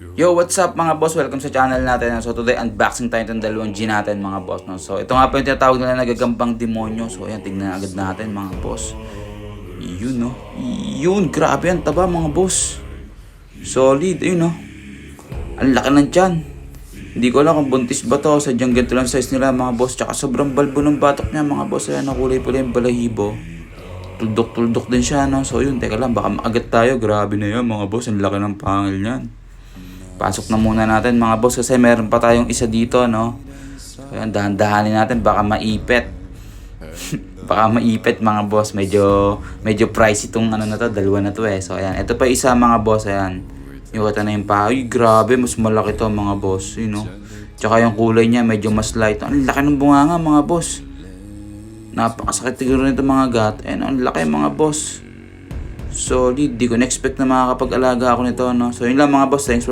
Yo, what's up mga boss? Welcome sa channel natin. So today, unboxing tayo itong dalawang G natin mga boss. No? So ito nga po yung tinatawag nila nagagampang demonyo. So ayan, tignan agad natin mga boss. Yun no. Yun, grabe yan taba mga boss. Solid, yun no. Ang laki ng tiyan. Hindi ko alam kung buntis ba to. Sadyang ganito lang size nila mga boss. Tsaka sobrang balbo ng batok niya mga boss. Ayan, nakulay pala yung balahibo. Tuldok-tuldok din siya no. So yun, teka lang, baka maagat tayo. Grabe na yan mga boss. Ang laki ng pangil niyan. Pasok na muna natin mga boss kasi meron pa tayong isa dito no. So ayan, dahan-dahanin natin baka maipit. Baka maipit mga boss. Medyo pricey itong ano na to, dalawa na to eh. So ayan, ito pa isa mga boss, ayan. Yung ito na yung pa. Uy, grabe, mas malaki to mga boss, you know. Tsaka yung kulay niya medyo mas light. Ang laki ng bunganga mga boss. Napakasakit siguro nito mga gat. Ayan, ang laki mga boss. Solid, di ko na-expect na makakapag-alaga ako nito no. So yun lang mga boss, thanks for